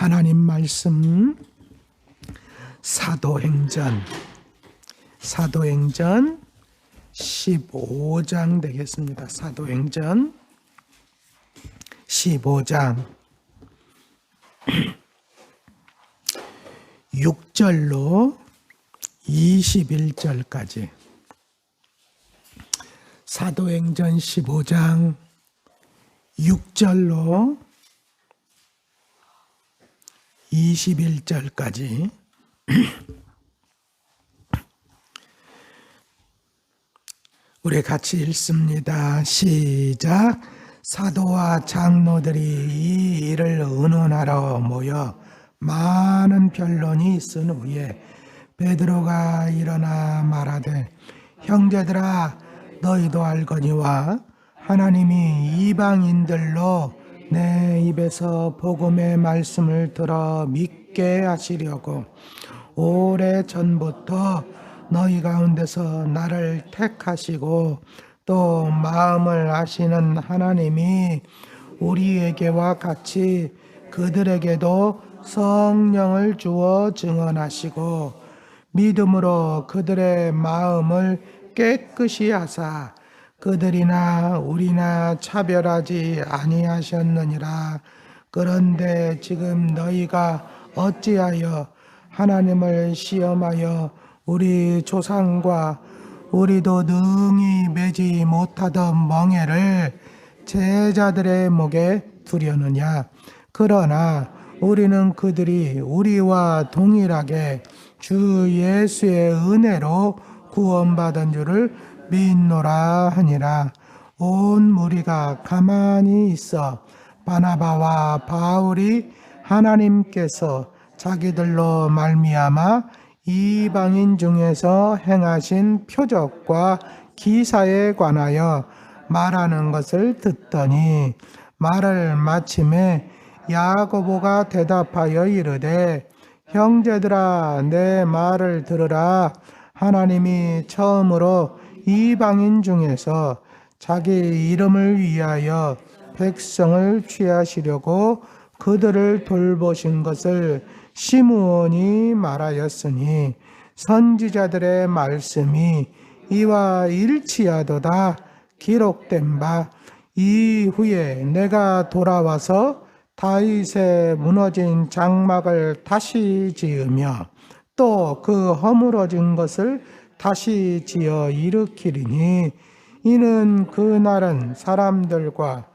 하나님 말씀 사도행전 15장 되겠습니다. 사도행전 15장 6절로 21절까지 사도행전 15장 6절로 21절까지 우리 같이 읽습니다. 시작. 사도와 장로들이 이 일을 의논하러 모여 많은 변론이 있은 후에 베드로가 일어나 말하되, 형제들아, 너희도 알거니와 하나님이 이방인들로 내 입에서 복음의 말씀을 들어 믿게 하시려고 오래 전부터 너희 가운데서 나를 택하시고 또 마음을 아시는 하나님이 우리에게와 같이 그들에게도 성령을 주어 증언하시고 믿음으로 그들의 마음을 깨끗이 하사 그들이나 우리나 차별하지 아니하셨느니라. 그런데 지금 너희가 어찌하여 하나님을 시험하여 우리 조상과 우리도 능히 매지 못하던 멍에를 제자들의 목에 두려느냐. 그러나 우리는 그들이 우리와 동일하게 주 예수의 은혜로 구원받은 줄을 믿노라 하니라. 온 무리가 가만히 있어 바나바와 바울이 하나님께서 자기들로 말미암아 이방인 중에서 행하신 표적과 기사에 관하여 말하는 것을 듣더니, 말을 마침에 야고보가 대답하여 이르되, 형제들아, 내 말을 들으라. 하나님이 처음으로 이방인 중에서 자기 이름을 위하여 백성을 취하시려고 그들을 돌보신 것을 시므온이 말하였으니 선지자들의 말씀이 이와 일치하도다. 기록된 바 이후에 내가 돌아와서 다윗의 무너진 장막을 다시 지으며 또 그 허물어진 것을 다시 지어 일으키리니, 이는 그 날은 사람들과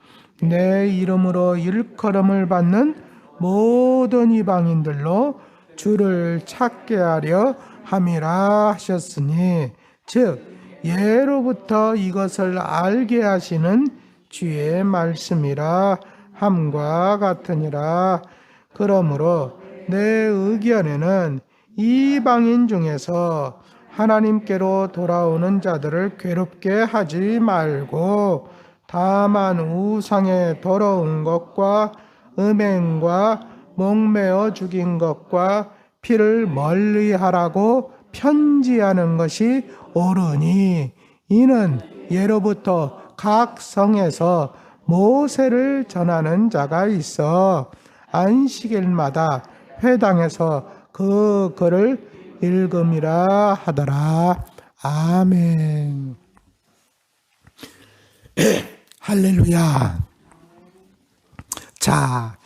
내 이름으로 일컬음을 받는 모든 이방인들로 주를 찾게 하려 함이라 하셨으니, 즉 예로부터 이것을 알게 하시는 주의 말씀이라 함과 같으니라. 그러므로 내 의견에는 이방인 중에서 하나님께로 돌아오는 자들을 괴롭게 하지 말고 다만 우상의 더러운 것과 음행과 목매어 죽인 것과 피를 멀리하라고 편지하는 것이 옳으니, 이는 예로부터 각 성에서 모세를 전하는 자가 있어 안식일마다 회당에서 그 글을 읽음이라 하더라. 아멘. 할렐루야. 자,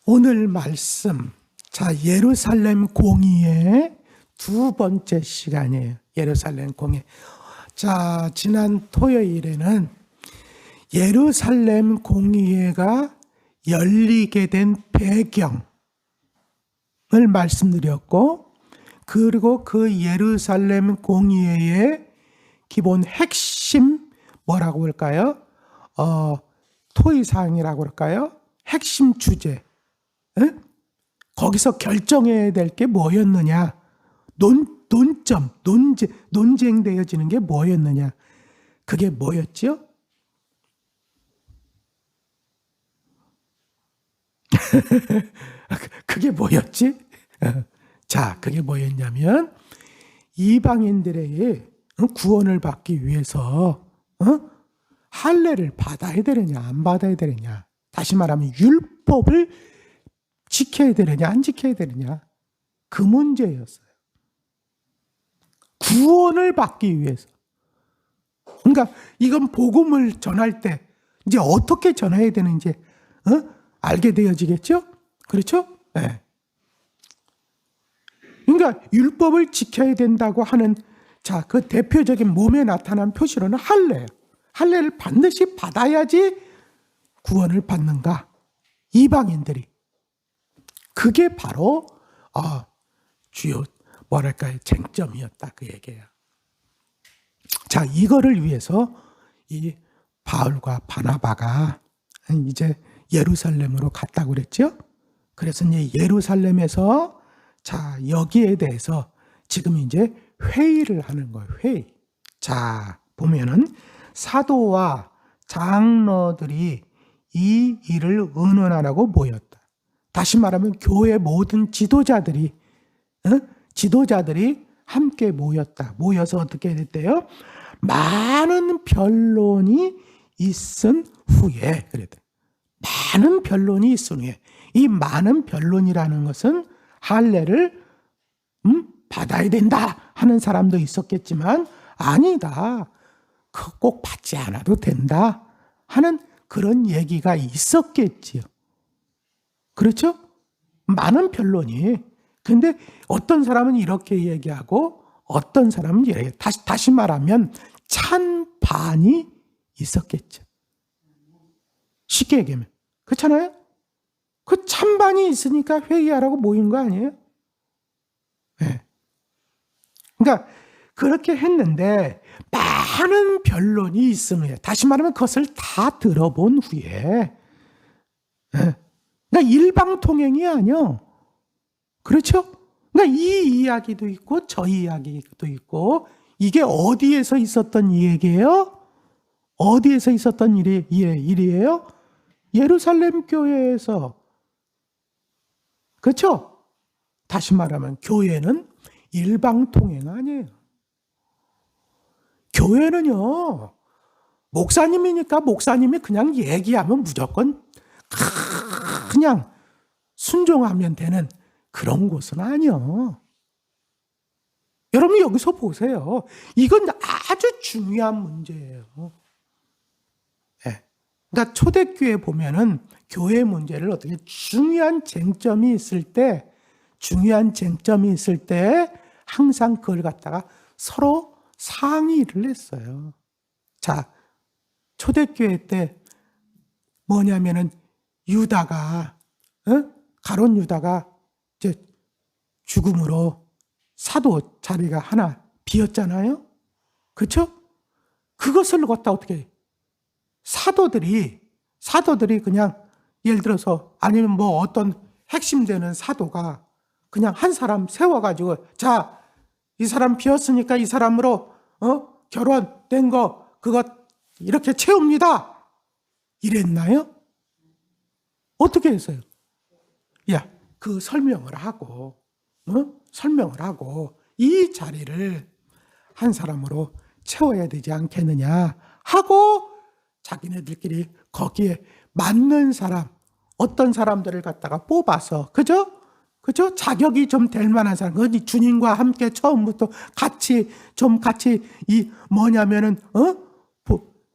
오늘 말씀, 예루살렘 공의의 두 번째 시간이에요. 예루살렘 공의. 자, 지난 토요일에는 예루살렘 공의회가 열리게 된 배경을 말씀드렸고, 그리고 그 예루살렘 공의회의 기본 핵심 뭐라고 할까요? 토의사항이라고 할까요? 핵심 주제. 거기서 결정해야 될 게 뭐였느냐? 논쟁되어지는 게 뭐였느냐? 그게 뭐였죠? 그게 뭐였지? 자, 그게 뭐였냐면 이방인들에게 구원을 받기 위해서 할례를 받아야 되느냐 안 받아야 되느냐, 다시 말하면 율법을 지켜야 되느냐 안 지켜야 되느냐, 그 문제였어요. 구원을 받기 위해서. 그러니까 이건 복음을 전할 때 이제 어떻게 전해야 되는지 알게 되어지겠죠? 그렇죠? 네. 그러니까 율법을 지켜야 된다고 하는, 자, 그 대표적인 몸에 나타난 표시로는 할례예요. 할례를 반드시 받아야지 구원을 받는가, 이방인들이. 그게 바로 주요 뭐랄까요, 쟁점이었다, 그 얘기예요. 자, 이거를 위해서 이 바울과 바나바가 이제 예루살렘으로 갔다고 그랬죠. 그래서 이제 예루살렘에서, 자, 여기에 대해서 지금 이제 회의를 하는 거예요. 회의. 자, 보면은 사도와 장로들이 이 일을 의논하라고 모였다. 다시 말하면 교회 모든 지도자들이 함께 모였다. 모여서 어떻게 됐대요? 많은 변론이 있은 후에, 그랬대. 많은 변론이 있은 후에, 이 많은 변론이라는 것은 할례를 받아야 된다 하는 사람도 있었겠지만, 아니다, 꼭 받지 않아도 된다 하는 그런 얘기가 있었겠지요. 그렇죠? 많은 변론이. 근데 어떤 사람은 이렇게 얘기하고 어떤 사람은 이렇게, 다시 말하면 찬반이 있었겠죠. 쉽게 얘기하면. 그렇잖아요? 그 찬반이 있으니까 회의하라고 모인 거 아니에요? 네. 그러니까 그렇게 했는데 많은 변론이 있으면, 다시 말하면 그것을 다 들어본 후에, 네. 그러니까 일방통행이 아니요. 그렇죠? 그러니까 이 이야기도 있고 저 이야기도 있고, 이게 어디에서 있었던 얘기예요? 어디에서 있었던 일이에요? 예루살렘 교회에서. 그렇죠? 다시 말하면 교회는 일방통행 아니에요. 교회는요, 목사님이니까 목사님이 그냥 얘기하면 무조건 그냥 순종하면 되는 그런 곳은 아니요. 여러분 여기서 보세요. 이건 아주 중요한 문제예요. 네. 그러니까 초대교회 보면은 교회 문제를 어떻게 중요한 쟁점이 있을 때 항상 그걸 갖다가 서로 상의를 했어요. 자, 초대교회 때 뭐냐면은 유다가, 가룟 유다가 이제 죽음으로 사도 자리가 하나 비었잖아요. 그렇죠? 그것을 갖다 어떻게 사도들이 그냥 예를 들어서, 아니면 뭐 어떤 핵심되는 사도가 그냥 한 사람 세워가지고, 자, 이 사람 비었으니까 이 사람으로 결혼된 거 그거 이렇게 채웁니다, 이랬나요? 어떻게 했어요? 야, 그 설명을 하고 이 자리를 한 사람으로 채워야 되지 않겠느냐 하고, 자기네들끼리 거기에 맞는 사람, 어떤 사람들을 갖다가 뽑아서, 그죠? 자격이 좀 될 만한 사람, 그 주님과 함께 처음부터 같이 이 뭐냐면은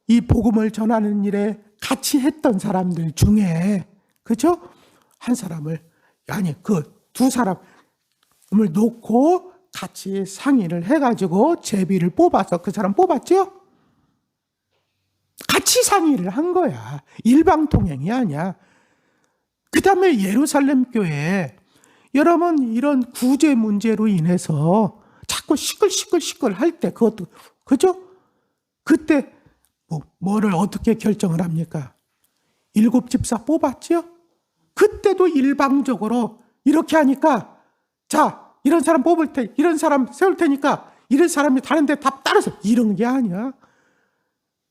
이 복음을 전하는 일에 같이 했던 사람들 중에, 그죠? 한 사람을, 아니 그 두 사람을 놓고 같이 상의를 해가지고 제비를 뽑아서 그 사람 뽑았죠? 같이 상의를 한 거야. 일방통행이 아니야. 그 다음에 예루살렘 교회, 여러분 이런 구제 문제로 인해서 자꾸 시끌시끌 할 때, 그것도, 그죠? 그때 뭐를 어떻게 결정을 합니까? 7 집사 뽑았죠? 그때도 일방적으로 이렇게 하니까, 자, 이런 사람 이런 사람 세울 테니까 이런 사람이 다른 데 다 따라서, 이런 게 아니야.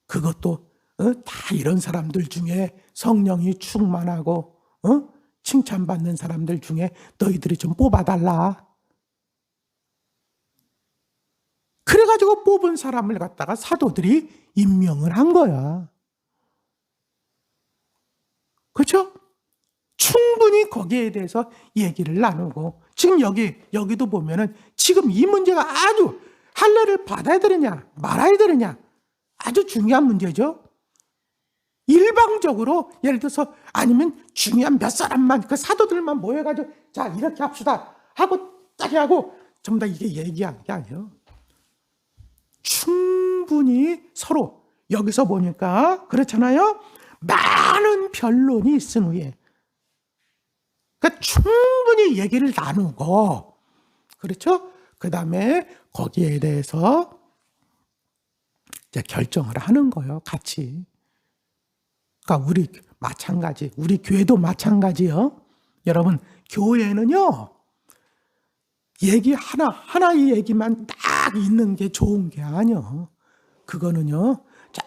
그것도 다 이런 사람들 중에 성령이 충만하고 칭찬받는 사람들 중에 너희들이 좀 뽑아달라. 그래가지고 뽑은 사람을 갖다가 사도들이 임명을 한 거야. 그렇죠? 충분히 거기에 대해서 얘기를 나누고, 지금 여기도 보면은 지금 이 문제가 아주 할례를 받아야 되느냐 말아야 되느냐 아주 중요한 문제죠. 일방적으로 예를 들어서 아니면 중요한 몇 사람만, 그 사도들만 모여가지고 자 이렇게 합시다 하고 딱 하고 전부 다 이게 얘기하는 게 아니에요. 충분히 서로 여기서 보니까 그렇잖아요. 많은 변론이 있은 후에, 그러니까 충분히 얘기를 나누고, 그렇죠? 그 다음에 거기에 대해서 이제 결정을 하는 거예요, 같이. 그러니까 우리 교회도 마찬가지요. 여러분, 교회는요, 얘기 하나의 얘기만 딱 있는 게 좋은 게 아니요. 그거는요,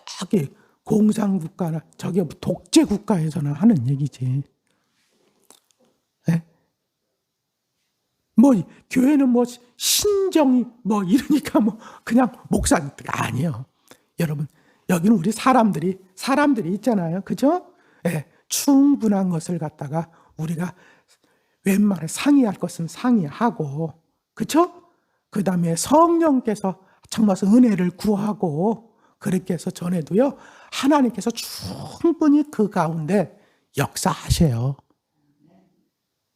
저기 공산국가나 저기 독재국가에서나 하는 얘기지. 네? 뭐 교회는 뭐 신정이 뭐 이러니까 뭐 그냥 목사니까 아니에요. 여러분, 여기는 우리 사람들이 있잖아요. 그죠? 네, 충분한 것을 갖다가 우리가 웬만해 상의할 것은 상의하고, 그쵸? 그 다음에 성령께서 정말 은혜를 구하고, 그렇게 해서 전에도요, 하나님께서 충분히 그 가운데 역사하셔요.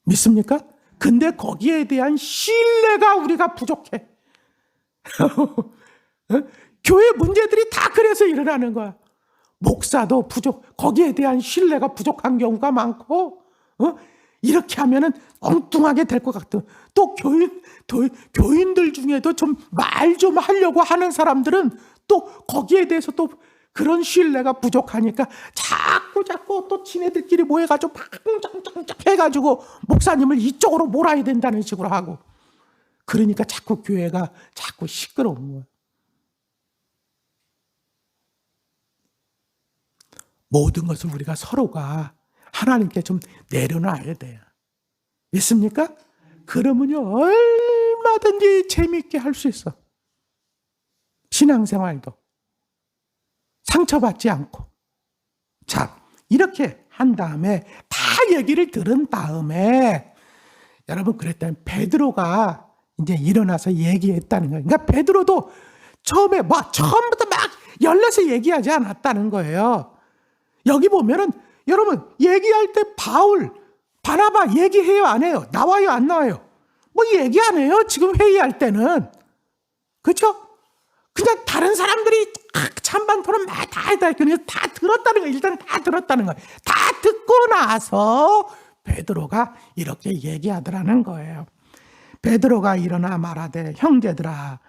믿습니까? 근데 거기에 대한 신뢰가 우리가 부족해. 교회 문제들이 다 그래서 일어나는 거야. 목사도 거기에 대한 신뢰가 부족한 경우가 많고, 이렇게 하면은 엉뚱하게 될 것 같아. 또 교인들 중에도 좀 말 좀 하려고 하는 사람들은 또 거기에 대해서 또 그런 신뢰가 부족하니까 자꾸 또 지네들끼리 모여가지고 팡짱짱짱 해가지고 목사님을 이쪽으로 몰아야 된다는 식으로 하고, 그러니까 자꾸 교회가 자꾸 시끄러운 거야. 모든 것을 우리가 서로가 하나님께 좀 내려놔야 돼요. 믿습니까? 그러면요, 얼마든지 재미있게 할 수 있어. 신앙생활도 상처받지 않고. 자, 이렇게 한 다음에 다 얘기를 들은 다음에, 여러분, 그랬다면 베드로가 이제 일어나서 얘기했다는 거예요. 그러니까 베드로도 처음부터 막 열내서 얘기하지 않았다는 거예요. 여기 보면은 여러분, 얘기할 때 바나바 얘기해요, 안 해요? 나와요, 안 나와요? 뭐 얘기 안 해요, 지금 회의할 때는. 그렇죠? 그냥 다른 사람들이 찬반 토론 다 들었다는 거예요. 일단 다 들었다는 거예요. 다 듣고 나서 베드로가 이렇게 얘기하더라는 거예요. 베드로가 일어나 말하되, 형제들아,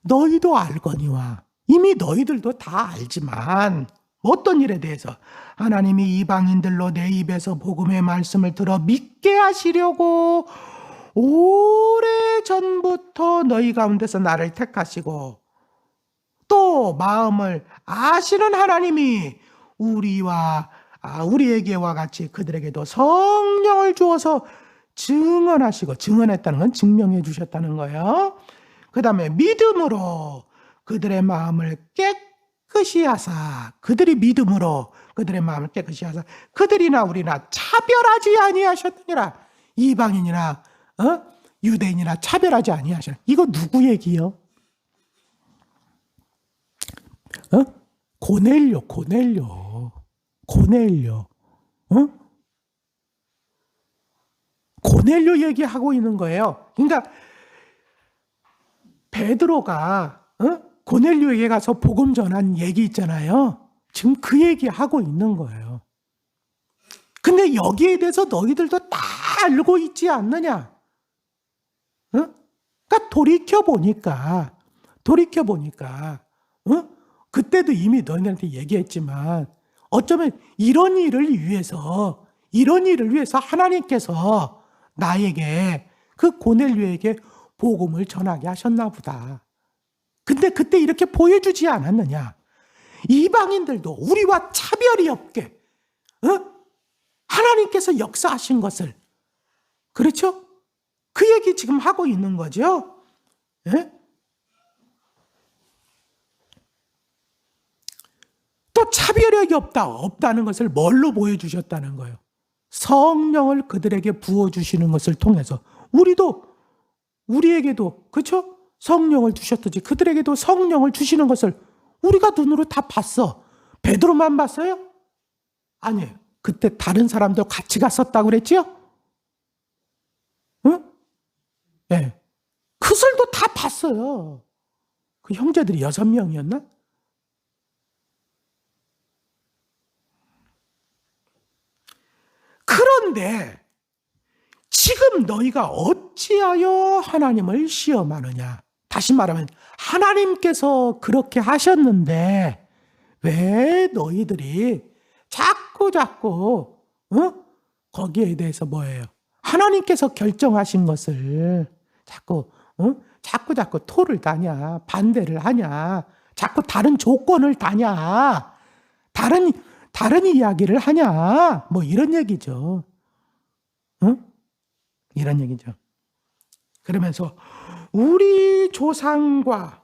너희도 알거니와 이미 너희들도 다 알지만, 어떤 일에 대해서 하나님이 이방인들로 내 입에서 복음의 말씀을 들어 믿게 하시려고 오래전부터 너희 가운데서 나를 택하시고, 또 마음을 아시는 하나님이 우리에게와 같이 그들에게도 성령을 주어서 증언하시고, 증언했다는 건 증명해 주셨다는 거예요. 그 다음에 믿음으로 그들의 마음을 깨끗이 하사, 그들이 믿음으로 그들의 마음을 깨끗이 하사 그들이나 우리나 차별하지 아니하셨느니라. 이방인이나 유대인이나 차별하지 아니하셨느니라. 이거 누구 얘기요? 고넬료. 고넬료 얘기하고 있는 거예요. 그러니까 베드로가 고넬료에게 가서 복음 전한 얘기 있잖아요. 지금 그 얘기하고 있는 거예요. 근데 여기에 대해서 너희들도 다 알고 있지 않느냐? 그러니까 돌이켜보니까 그때도 이미 너희들한테 얘기했지만, 어쩌면 이런 일을 위해서 하나님께서 나에게, 그 고넬료에게 복음을 전하게 하셨나 보다. 근데 그때 이렇게 보여주지 않았느냐? 이방인들도 우리와 차별이 없게 하나님께서 역사하신 것을, 그렇죠? 그 얘기 지금 하고 있는 거죠. 예? 또 차별력이 없다는 것을 뭘로 보여주셨다는 거예요? 성령을 그들에게 부어주시는 것을 통해서 우리에게도 그렇죠? 성령을 주셨듯이 그들에게도 성령을 주시는 것을 우리가 눈으로 다 봤어. 베드로만 봤어요? 아니에요. 그때 다른 사람들 같이 갔었다고 그랬지요? 응? 네. 그들도 다 봤어요. 그 형제들이 6명이었나? 그런데 지금 너희가 어찌하여 하나님을 시험하느냐? 다시 말하면 하나님께서 그렇게 하셨는데 왜 너희들이 자꾸 거기에 대해서 뭐예요? 하나님께서 결정하신 것을 자꾸 토를 다냐, 반대를 하냐, 자꾸 다른 조건을 다냐, 다른 이야기를 하냐, 뭐 이런 얘기죠. 이런 얘기죠. 그러면서 우리 조상과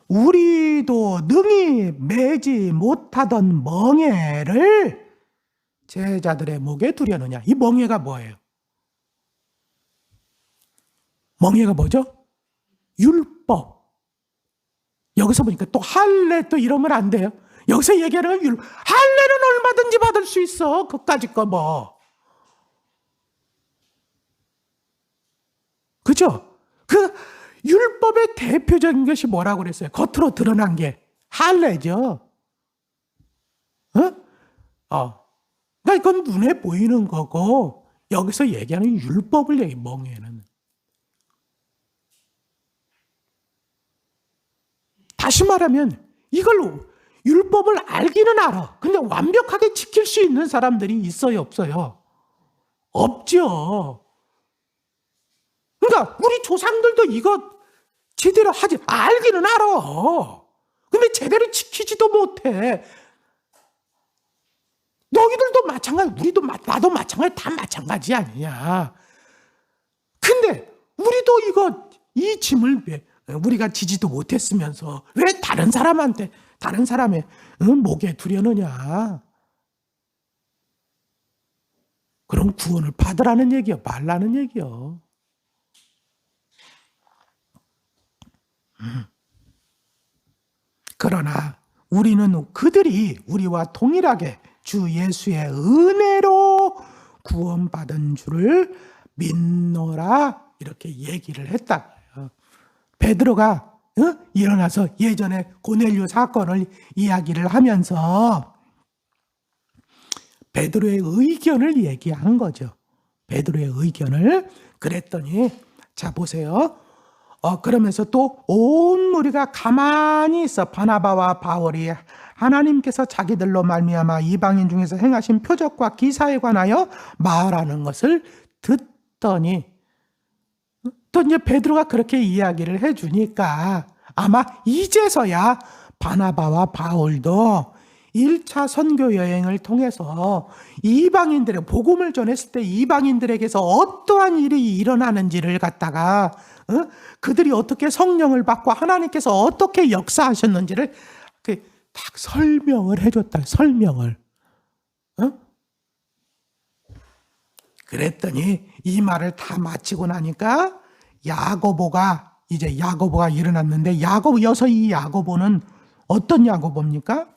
우리도 능히 매지 못하던 멍에를 제자들의 목에 두려느냐. 이 멍에가 뭐예요? 멍에가 뭐죠? 율법. 여기서 보니까 또 할례 또 이러면 안 돼요. 여기서 얘기하는 건 할례는 얼마든지 받을 수 있어. 그까짓 거 뭐. 그죠? 그 율법의 대표적인 것이 뭐라고 그랬어요? 겉으로 드러난 게 할례죠. 그러니까 이건 눈에 보이는 거고 여기서 얘기하는 율법을 얘기해. 멍에는. 다시 말하면 이걸 율법을 알기는 알아. 근데 완벽하게 지킬 수 있는 사람들이 있어요, 없어요? 없죠. 그러니까 우리 조상들도 이거 제대로 알기는 알아. 근데 제대로 지키지도 못해. 너희들도 마찬가지, 나도 마찬가지, 다 마찬가지 아니냐. 근데 우리도 이 짐을 우리가 지지도 못했으면서 왜 다른 사람의 목에 두려느냐. 그럼 구원을 받으라는 얘기요, 말라는 얘기요. 그러나 우리는 그들이 우리와 동일하게 주 예수의 은혜로 구원받은 줄을 믿노라 이렇게 얘기를 했다. 베드로가 일어나서 예전에 고넬료 사건을 이야기를 하면서 베드로의 의견을 얘기한 거죠. 베드로의 의견을. 그랬더니 자 보세요. 그러면서 또 온 무리가 가만히 있어 바나바와 바울이 하나님께서 자기들로 말미암아 이방인 중에서 행하신 표적과 기사에 관하여 말하는 것을 듣더니 또 이제 베드로가 그렇게 이야기를 해주니까 아마 이제서야 바나바와 바울도 1차 선교 여행을 통해서 이방인들의 복음을 전했을 때 이방인들에게서 어떠한 일이 일어나는지를 갖다가 그들이 어떻게 성령을 받고 하나님께서 어떻게 역사하셨는지를 딱 설명을 해줬다. 설명을. 그랬더니 이 말을 다 마치고 나니까 야고보가 일어났는데 이 야고보는 어떤 야고보입니까?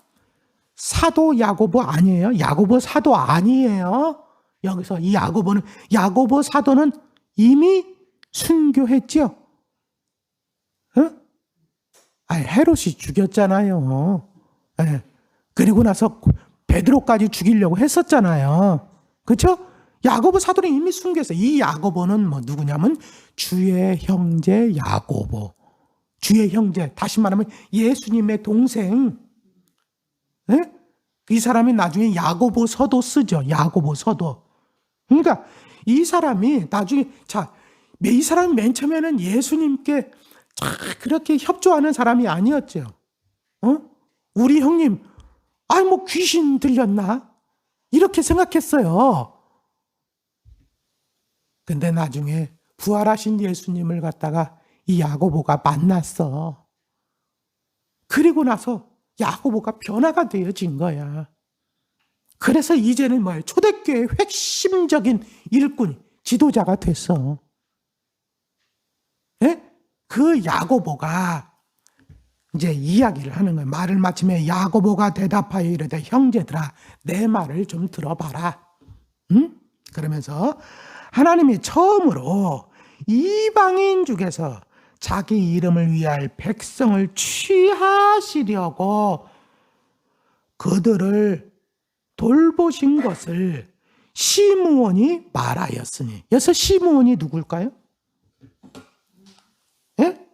사도 야고보 아니에요. 야고보 사도 아니에요. 여기서 이 야고보 사도는 이미 순교했죠. 헤롯이 죽였잖아요. 네. 그리고 나서 베드로까지 죽이려고 했었잖아요. 그렇죠? 야고보 사도는 이미 순교했어요. 이 야고보는 누구냐면 주의 형제 야고보. 주의 형제. 다시 말하면 예수님의 동생. 네? 이 사람이 나중에 야고보서도 쓰죠. 야고보서도. 그러니까 이 사람이 나중에 이 사람이 맨 처음에는 예수님께 그렇게 협조하는 사람이 아니었죠. 우리 형님, 귀신 들렸나? 이렇게 생각했어요. 근데 나중에 부활하신 예수님을 갖다가 이 야고보가 만났어. 그리고 나서 야고보가 변화가 되어진 거야. 그래서 이제는 뭐예요? 초대교회의 핵심적인 일꾼, 지도자가 됐어. 예? 그 야고보가 이제 이야기를 하는 거예요. 말을 마침에 야고보가 대답하여 이르되 형제들아 내 말을 좀 들어봐라. 응? 그러면서 하나님이 처음으로 이방인 중에서 자기 이름을 위할 백성을 취하시려고 그들을 돌보신 것을 시므온이 말하였으니. 여기서 시므온이 누굴까요? 예?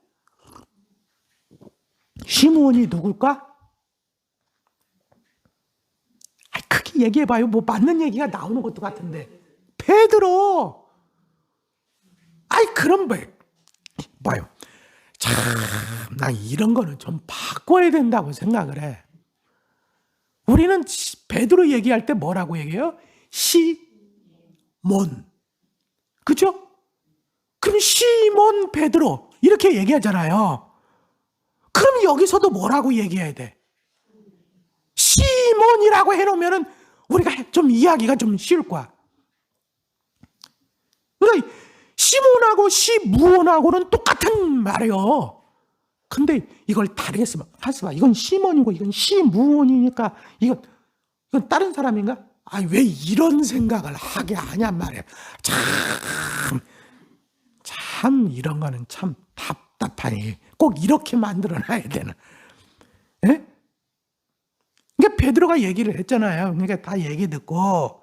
시므온이 누굴까? 크게 얘기해봐요. 뭐 맞는 얘기가 나오는 것도 같은데. 베드로. 그럼 봐요. 참, 나 이런 거는 좀 바꿔야 된다고 생각을 해. 우리는 베드로 얘기할 때 뭐라고 얘기해요? 시몬. 그죠? 그럼 시몬 베드로 이렇게 얘기하잖아요. 그럼 여기서도 뭐라고 얘기해야 돼? 시몬이라고 해놓으면 우리가 좀 이해하기가 좀 쉬울 거야. 그러니까 시몬하고 시무온하고는 똑같은 말이에요. 근데 이걸 다르게 쓰면 이건 시몬이고 이건 시무온이니까 이건 다른 사람인가? 왜 이런 생각을 하게 하냔 말이에요. 참 이런 거는 참 답답하니 꼭 이렇게 만들어놔야 되나? 예? 그러니까 베드로가 얘기를 했잖아요. 그러니까 다 얘기 듣고,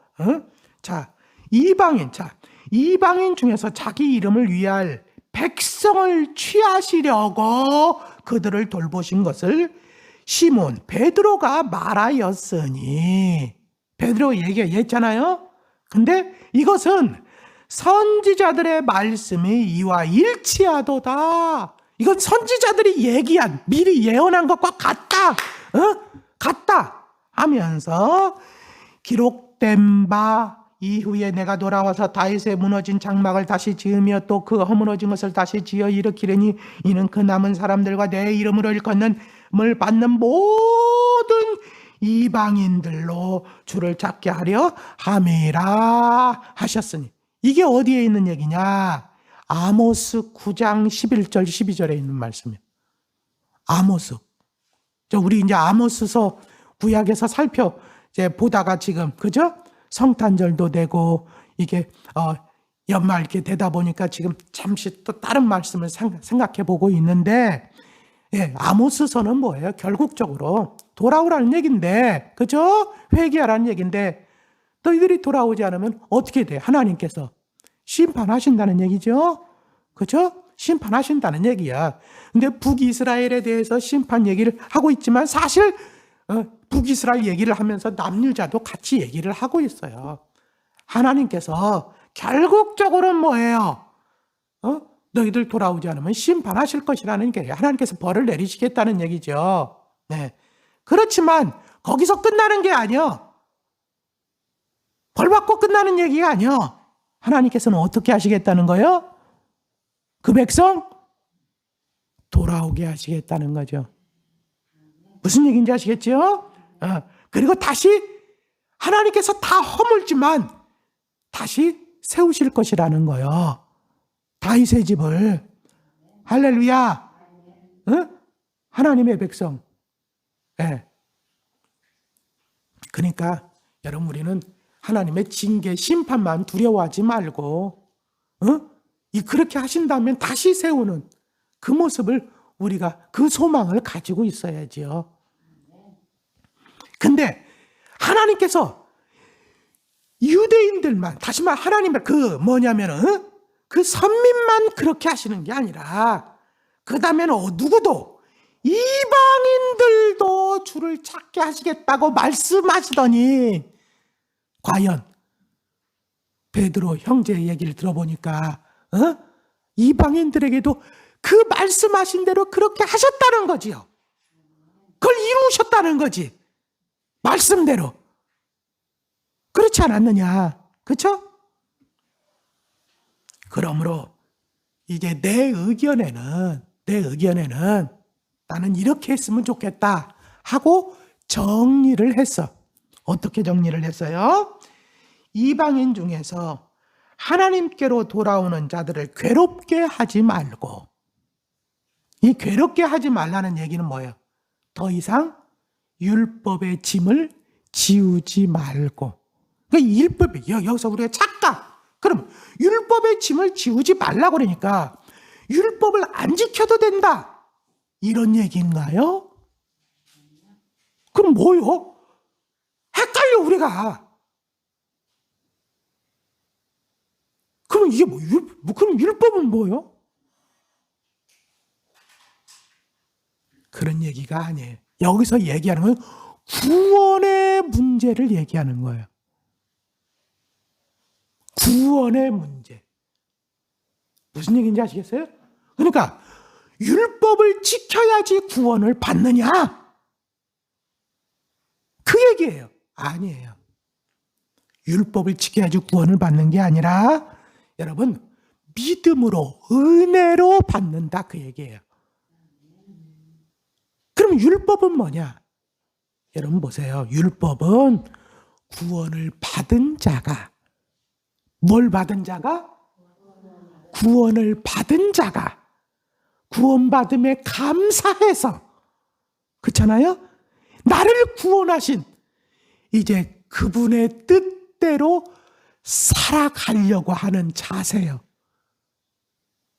이방인 중에서 자기 이름을 위할 백성을 취하시려고 그들을 돌보신 것을 시몬 베드로가 말하였으니. 베드로가 얘기했잖아요. 근데 이것은 선지자들의 말씀이 이와 일치하도다. 이건 선지자들이 얘기한, 미리 예언한 것과 같다. 같다 하면서 기록된 바 이후에 내가 돌아와서 다윗의 무너진 장막을 다시 지으며 또 그 허물어진 것을 다시 지어 일으키려니 이는 그 남은 사람들과 내 이름으로 일컫는을 받는 모든 이방인들로 주를 찾게 하려 함이라 하셨으니. 이게 어디에 있는 얘기냐? 아모스 9장 11절 12절에 있는 말씀이에요. 아모스. 우리 이제 아모스서 구약에서 이제 보다가 지금, 그죠? 성탄절도 되고, 이게, 연말 이렇게 되다 보니까 지금 잠시 또 다른 말씀을 생각해 보고 있는데, 아모스서는 뭐예요? 결국적으로 돌아오라는 얘기인데, 그죠? 회개하라는 얘기인데, 너희들이 돌아오지 않으면 어떻게 돼? 하나님께서 심판하신다는 얘기죠? 그죠? 심판하신다는 얘기야. 근데 북이스라엘에 대해서 심판 얘기를 하고 있지만 사실 북이스라엘 얘기를 하면서 남유자도 같이 얘기를 하고 있어요. 하나님께서 결국적으로는 뭐예요? 너희들 돌아오지 않으면 심판하실 것이라는 게 하나님께서 벌을 내리시겠다는 얘기죠. 네. 그렇지만 거기서 끝나는 게 아니야. 벌 받고 끝나는 얘기가 아니야. 하나님께서는 어떻게 하시겠다는 거예요? 그 백성 돌아오게 하시겠다는 거죠. 무슨 얘기인지 아시겠죠? 그리고 다시 하나님께서 다 허물지만 다시 세우실 것이라는 거예요. 다윗의 집을. 할렐루야. 하나님의 백성. 그러니까 여러분, 우리는 하나님의 징계, 심판만 두려워하지 말고 그렇게 하신다면 다시 세우는 그 모습을 우리가, 그 소망을 가지고 있어야지요. 근데 하나님께서 유대인들만, 다시 말해 하나님의 그 선민만 그렇게 하시는 게 아니라 그 다음에는 누구도, 이방인들도 주를 찾게 하시겠다고 말씀하시더니 과연 베드로 형제 얘기를 들어보니까 이방인들에게도 그 말씀하신 대로 그렇게 하셨다는 거지요. 그걸 이루셨다는 거지. 말씀대로. 그렇지 않았느냐? 그렇죠? 그러므로 이제 내 의견에는 나는 이렇게 했으면 좋겠다 하고 정리를 했어. 어떻게 정리를 했어요? 이방인 중에서 하나님께로 돌아오는 자들을 괴롭게 하지 말고, 이 괴롭게 하지 말라는 얘기는 뭐예요? 더 이상 율법의 짐을 지우지 말고. 그러니까 율법이 여기서 우리가 착각. 그럼 율법의 짐을 지우지 말라고 그러니까 율법을 안 지켜도 된다, 이런 얘기인가요? 그럼 뭐요? 헷갈려 우리가. 그럼 이게 그럼 율법은 뭐요? 그런 얘기가 아니에요. 여기서 얘기하는 건 구원의 문제를 얘기하는 거예요. 구원의 문제. 무슨 얘기인지 아시겠어요? 그러니까 율법을 지켜야지 구원을 받느냐, 그 얘기예요. 아니에요. 율법을 지켜야지 구원을 받는 게 아니라 여러분, 믿음으로, 은혜로 받는다, 그 얘기예요. 그럼 율법은 뭐냐? 여러분 보세요. 율법은 구원을 받은 자가, 뭘 받은 자가? 구원을 받은 자가 구원받음에 감사해서, 그렇잖아요? 나를 구원하신 이제 그분의 뜻대로 살아가려고 하는 자세요.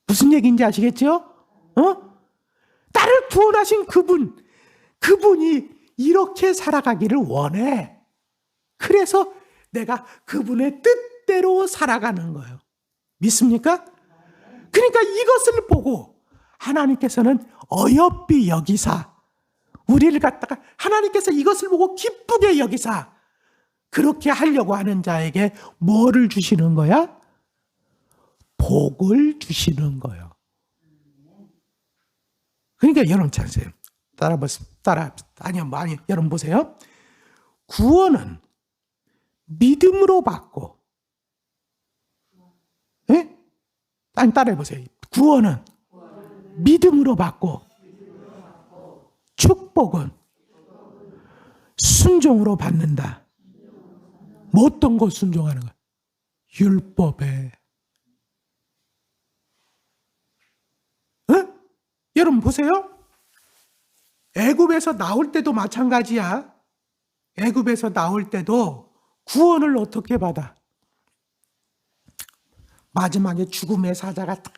무슨 얘기인지 아시겠죠? 나를 구원하신 그분이 이렇게 살아가기를 원해. 그래서 내가 그분의 뜻대로 살아가는 거예요. 믿습니까? 그러니까 이것을 보고 하나님께서는 어여삐 여기사, 우리를 갖다가 하나님께서 이것을 보고 기쁘게 여기사 그렇게 하려고 하는 자에게 뭐를 주시는 거야? 복을 주시는 거예요. 그러니까 여러분 찾으세요. 아니요, 여러분 보세요. 구원은 믿음으로 받고, 예? 아니, 따라해보세요. 구원은 믿음으로 받고, 축복은 순종으로 받는다. 뭐 어떤 거 순종하는 거야? 율법에. 여러분 보세요. 애굽에서 나올 때도 마찬가지야. 애굽에서 나올 때도 구원을 어떻게 받아? 마지막에 죽음의 사자가 딱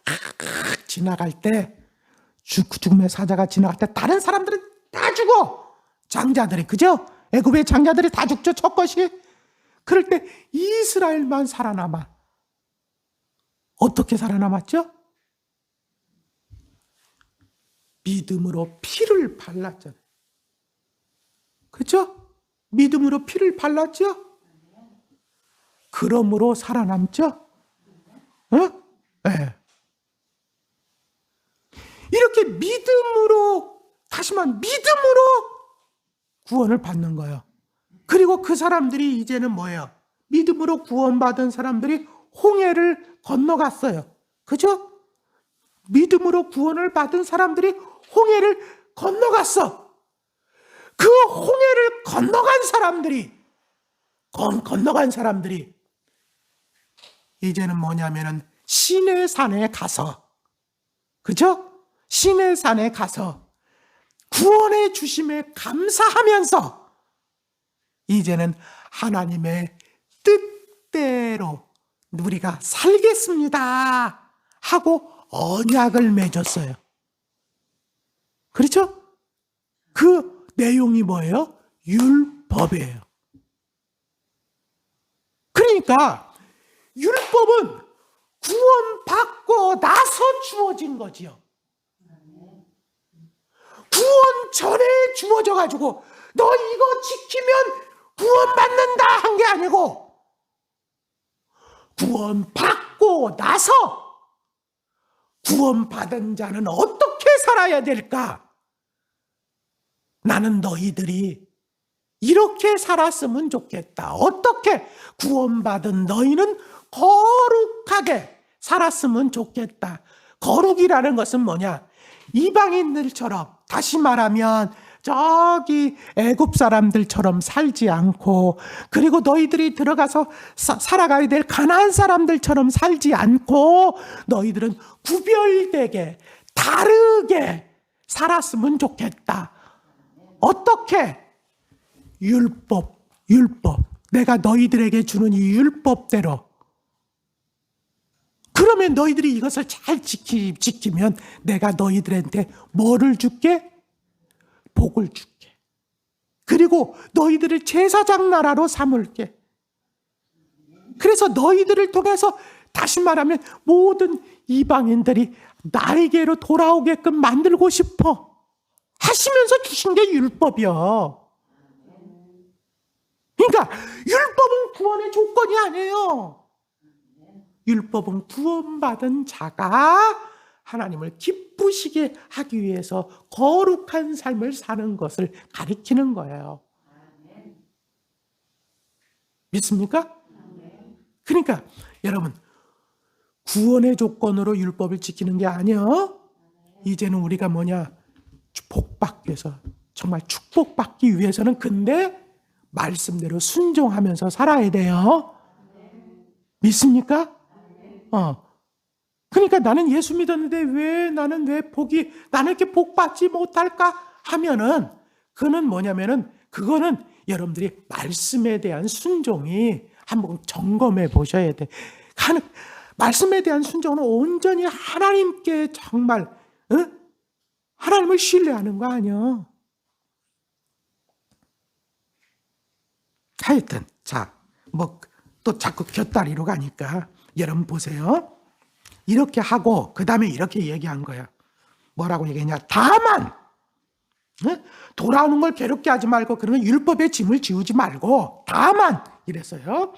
지나갈 때, 죽음의 사자가 지나갈 때 다른 사람들은 다 죽어. 장자들이, 그죠? 애굽의 장자들이 다 죽죠, 첫 것이. 그럴 때 이스라엘만 살아남아. 어떻게 살아남았죠? 믿음으로 피를 발랐잖아요. 그렇죠? 믿음으로 피를 발랐죠? 그러므로 살아남죠? 네. 이렇게 믿음으로, 다시 말하면 믿음으로 구원을 받는 거예요. 그리고 그 사람들이 이제는 뭐예요? 믿음으로 구원받은 사람들이 홍해를 건너갔어요. 그죠? 믿음으로 구원을 받은 사람들이 홍해를 건너갔어. 그 홍해를 건너간 사람들이 이제는 뭐냐면은 시내산에 가서, 그죠? 시내산에 가서 구원해 주심에 감사하면서 이제는 하나님의 뜻대로 우리가 살겠습니다 하고 언약을 맺었어요. 그렇죠? 그 내용이 뭐예요? 율법이에요. 그러니까 율법은 구원받고 나서 주어진 거지요. 구원 전에 주어져 가지고 너 이거 지키면 구원받는다 한 게 아니고, 구원받고 나서 구원받은 자는 어떻게 살아야 될까? 나는 너희들이 이렇게 살았으면 좋겠다. 어떻게? 구원받은 너희는 거룩하게 살았으면 좋겠다. 거룩이라는 것은 뭐냐? 이방인들처럼, 다시 말하면 저기 애굽 사람들처럼 살지 않고, 그리고 너희들이 들어가서 살아가야 될 가나안 사람들처럼 살지 않고, 너희들은 구별되게 다르게 살았으면 좋겠다. 어떻게? 율법. 내가 너희들에게 주는 이 율법대로. 그러면 너희들이 이것을 잘 지키면 내가 너희들한테 뭐를 줄게? 복을 줄게. 그리고 너희들을 제사장 나라로 삼을게. 그래서 너희들을 통해서 다시 말하면 모든 이방인들이 나에게로 돌아오게끔 만들고 싶어 하시면서 주신 게 율법이요. 그러니까 율법은 구원의 조건이 아니에요. 율법은 구원받은 자가 하나님을 기쁘시게 하기 위해서 거룩한 삶을 사는 것을 가리키는 거예요. 믿습니까? 그러니까 여러분, 구원의 조건으로 율법을 지키는 게 아니에요. 이제는 우리가 뭐냐? 복받기 위해서, 정말 축복받기 위해서는 근데 말씀대로 순종하면서 살아야 돼요. 믿습니까? 그러니까 나는 예수 믿었는데 나는 이렇게 복 받지 못할까 하면은, 그는 뭐냐면은, 그거는 여러분들이 말씀에 대한 순종이 한번 점검해 보셔야 돼. 말씀에 대한 순종은 온전히 하나님께 정말, 하나님을 신뢰하는 거 아니야. 하여튼, 또 자꾸 곁다리로 가니까, 여러분 보세요. 이렇게 하고 그 다음에 이렇게 얘기한 거야. 뭐라고 얘기했냐? 다만 돌아오는 걸 괴롭게 하지 말고, 그러면 율법의 짐을 지우지 말고, 다만 이랬어요.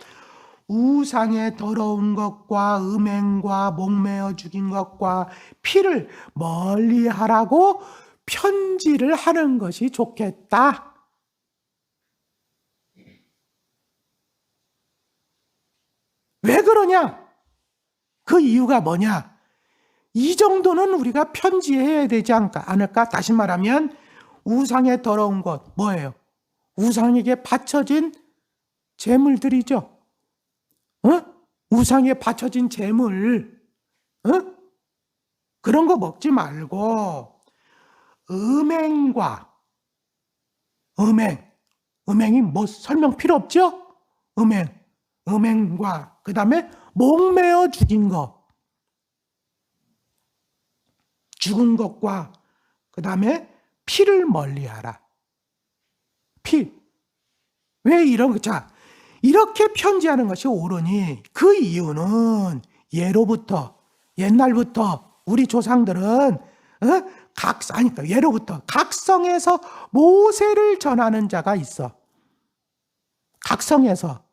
우상의 더러운 것과 음행과 목매어 죽인 것과 피를 멀리하라고 편지를 하는 것이 좋겠다. 왜 그러냐? 그 이유가 뭐냐? 이 정도는 우리가 편지해야 되지 않을까? 다시 말하면 우상의 더러운 것, 뭐예요? 우상에게 바쳐진 제물들이죠. 우상에 바쳐진 제물, 그런 거 먹지 말고, 음행이 뭐 설명 필요 없죠? 음행과 그 다음에 목매어 죽인 것, 죽은 것과 그 다음에 피를 멀리하라. 왜 이렇게 편지하는 것이 옳으니, 그 이유는 옛날부터 우리 조상들은 예로부터 각성에서 모세를 전하는 자가 있어. 각성에서,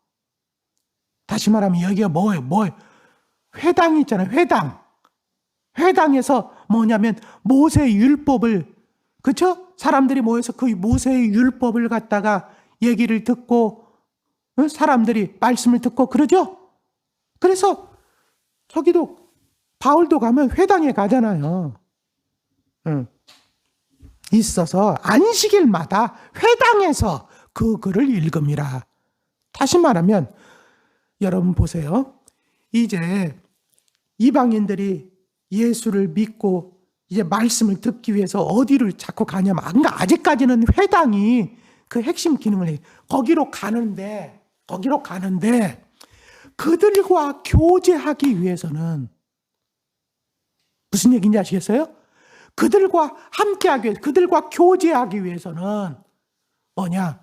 다시 말하면 여기가 뭐예요? 회당이 있잖아요. 회당에서 뭐냐면 모세의 율법을, 그렇죠? 사람들이 모여서 그 모세의 율법을 갖다가 얘기를 듣고, 사람들이 말씀을 듣고 그러죠? 그래서 저기도 바울도 가면 회당에 가잖아요. 있어서 안식일마다 회당에서 그 글을 읽음이라. 다시 말하면 여러분 보세요. 이제 이방인들이 예수를 믿고 이제 말씀을 듣기 위해서 어디를 자꾸 가냐면, 아직까지는 회당이 그 핵심 기능을 해요. 거기로 가는데 그들과 교제하기 위해서는 무슨 얘기인지 아시겠어요? 그들과 함께하기 위해서, 그들과 교제하기 위해서는 뭐냐?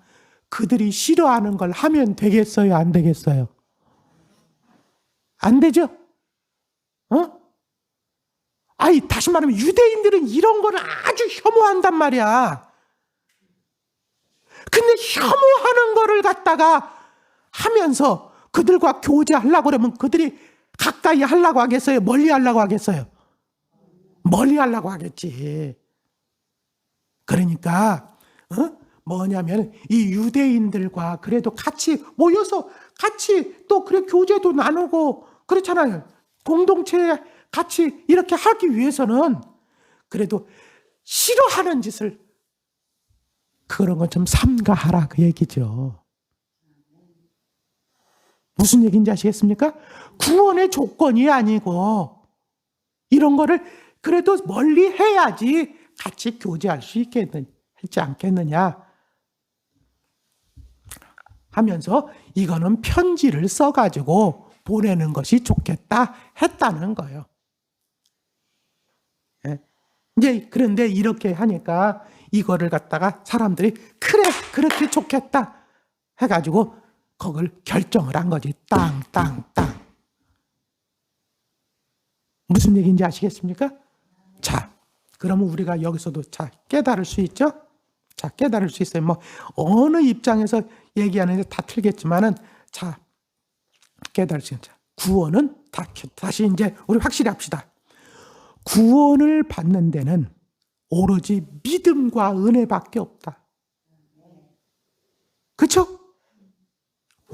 그들이 싫어하는 걸 하면 되겠어요? 안 되겠어요? 안 되죠? 다시 말하면 유대인들은 이런 걸 아주 혐오한단 말이야. 근데 혐오하는 거를 갖다가 하면서 그들과 교제하려고 그러면 그들이 가까이 하려고 하겠어요? 멀리 하려고 하겠어요? 멀리 하려고 하겠지. 그러니까 뭐냐면 이 유대인들과 그래도 같이 모여서 같이 또 그래 교제도 나누고 그렇잖아요. 공동체에 같이 이렇게 하기 위해서는 그래도 싫어하는 짓을 그런 건 좀 삼가하라 그 얘기죠. 무슨 얘기인지 아시겠습니까? 구원의 조건이 아니고 이런 거를 그래도 멀리 해야지 같이 교제할 수 있지 않겠느냐 하면서 이거는 편지를 써가지고 보내는 것이 좋겠다 했다는 거예요. 예. 이제 그런데 이렇게 하니까 이거를 갖다가 사람들이 그래 그렇게 좋겠다 해가지고 그걸 결정을 한 거지. 땅. 무슨 얘기인지 아시겠습니까? 자, 그러면 우리가 여기서도 깨달을 수 있죠? 깨달을 수 있어요. 뭐 어느 입장에서 얘기하는데 다 틀겠지만은 깨달을 수 있죠. 구원은 다시 이제 우리 확실히 합시다. 구원을 받는 데는 오로지 믿음과 은혜밖에 없다. 그렇죠?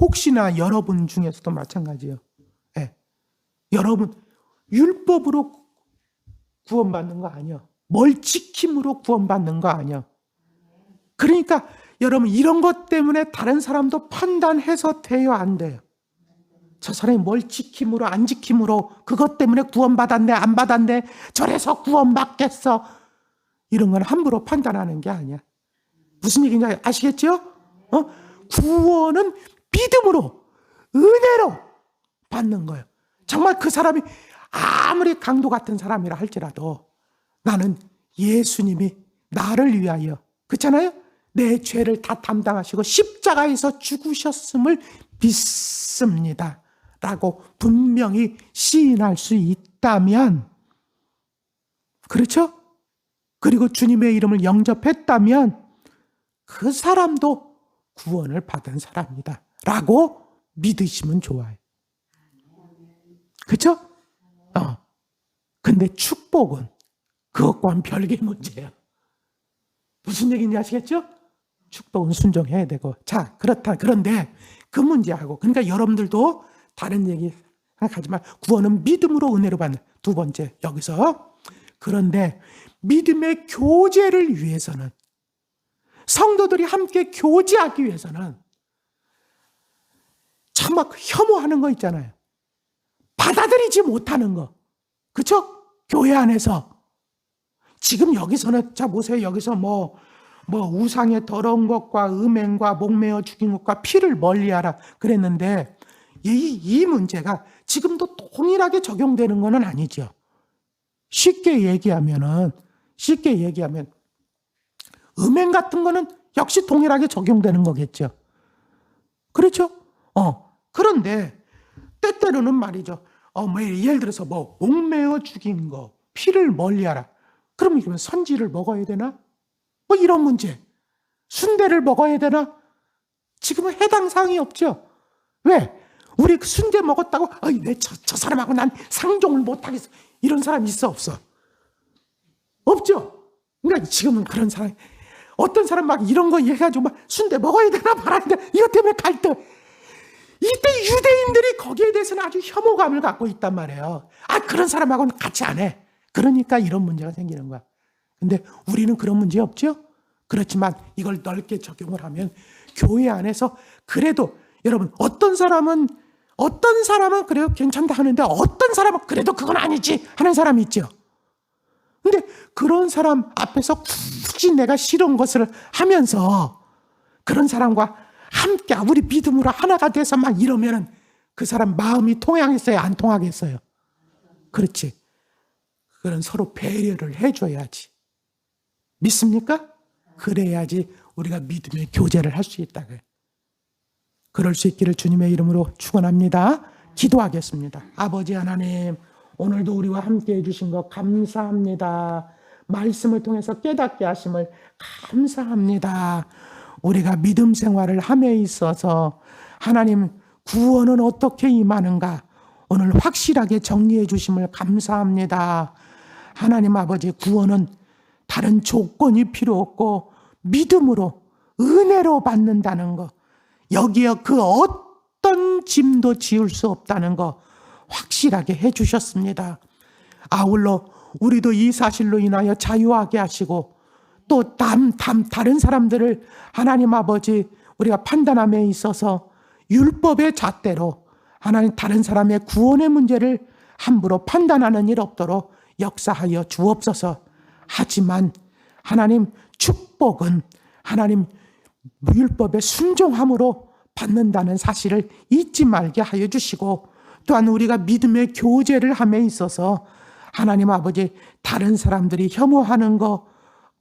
혹시나 여러분 중에서도 마찬가지예요. 네. 여러분 율법으로 구원받는 거 아니야. 뭘 지킴으로 구원받는 거 아니야. 그러니까 여러분 이런 것 때문에 다른 사람도 판단해서 돼요, 안 돼요? 저 사람이 뭘 지킴으로 안 지킴으로 그것 때문에 구원받았네 안 받았네 저래서 구원받겠어 이런 건 함부로 판단하는 게 아니야. 무슨 얘기인지 아시겠죠? 구원은 믿음으로 은혜로 받는 거예요. 정말 그 사람이 아무리 강도 같은 사람이라 할지라도 나는 예수님이 나를 위하여 그렇잖아요? 내 죄를 다 담당하시고 십자가에서 죽으셨음을 믿습니다 라고 분명히 시인할 수 있다면 그렇죠? 그리고 주님의 이름을 영접했다면 그 사람도 구원을 받은 사람이다 라고 믿으시면 좋아요. 그렇죠? 근데 축복은 그것과는 별개의 문제예요. 무슨 얘기인지 아시겠죠? 축복은 순종해야 되고 그런데 그 문제하고 그러니까 여러분들도 다른 얘기 생각하지만 구원은 믿음으로 은혜로 받는 두 번째 여기서 그런데 믿음의 교제를 위해서는 성도들이 함께 교제하기 위해서는 참 막 혐오하는 거 있잖아요. 받아들이지 못하는 거. 그렇죠? 교회 안에서 지금 여기서는 보세요. 여기서 뭐 우상의 더러운 것과 음행과 목매어 죽인 것과 피를 멀리하라 그랬는데 이 문제가 지금도 동일하게 적용되는 것은 아니죠. 쉽게 얘기하면 음행 같은 거는 역시 동일하게 적용되는 거겠죠. 그렇죠? 그런데 때때로는 말이죠. 예를 들어서 목매어 죽인 거, 피를 멀리하라. 그럼 이러면 선지를 먹어야 되나? 이런 문제. 순대를 먹어야 되나? 지금은 해당 사항이 없죠. 왜? 우리 순대 먹었다고 저 사람하고 난 상종을 못하겠어. 이런 사람 있어 없어? 없죠. 그러니까 지금은 그런 사람 어떤 사람 막 이런 거 얘기해가지고 막 순대 먹어야 되나 말아야 되나 이것 때문에 갈등. 이때 유대인들이 거기에 대해서는 아주 혐오감을 갖고 있단 말이에요. 그런 사람하고는 같이 안 해. 그러니까 이런 문제가 생기는 거야. 근데 우리는 그런 문제 없죠? 그렇지만 이걸 넓게 적용을 하면 교회 안에서 그래도 여러분 어떤 사람은 그래도 괜찮다 하는데 어떤 사람은 그래도 그건 아니지 하는 사람이 있죠. 근데 그런 사람 앞에서 굳이 내가 싫은 것을 하면서 그런 사람과 함께 우리 믿음으로 하나가 돼서 막 이러면은 그 사람 마음이 통하겠어요? 안 통하겠어요? 그렇지. 그런 서로 배려를 해줘야지. 믿습니까? 그래야지 우리가 믿음의 교제를 할 수 있다. 그럴 수 있기를 주님의 이름으로 축원합니다. 기도하겠습니다. 아버지 하나님, 오늘도 우리와 함께 해주신 것 감사합니다. 말씀을 통해서 깨닫게 하심을 감사합니다. 우리가 믿음 생활을 함에 있어서 하나님 구원은 어떻게 임하는가 오늘 확실하게 정리해 주심을 감사합니다. 하나님 아버지 구원은 다른 조건이 필요 없고 믿음으로 은혜로 받는다는 거 여기에 그 어떤 짐도 지을 수 없다는 거 확실하게 해 주셨습니다. 아울러 우리도 이 사실로 인하여 자유하게 하시고 또 다른 사람들을 하나님 아버지 우리가 판단함에 있어서 율법의 잣대로 하나님 다른 사람의 구원의 문제를 함부로 판단하는 일 없도록 역사하여 주옵소서. 하지만 하나님 축복은 하나님 율법의 순종함으로 받는다는 사실을 잊지 말게 하여 주시고, 또한 우리가 믿음의 교제를 함에 있어서 하나님 아버지 다른 사람들이 혐오하는 거,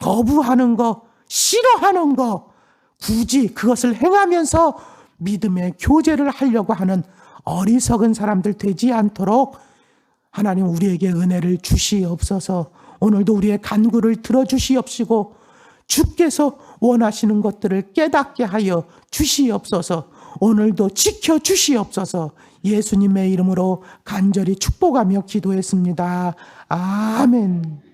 거부하는 거, 싫어하는 거 굳이 그것을 행하면서 믿음의 교제를 하려고 하는 어리석은 사람들 되지 않도록 하나님 우리에게 은혜를 주시옵소서. 오늘도 우리의 간구를 들어주시옵시고 주께서 원하시는 것들을 깨닫게 하여 주시옵소서. 오늘도 지켜주시옵소서. 예수님의 이름으로 간절히 축복하며 기도했습니다. 아멘.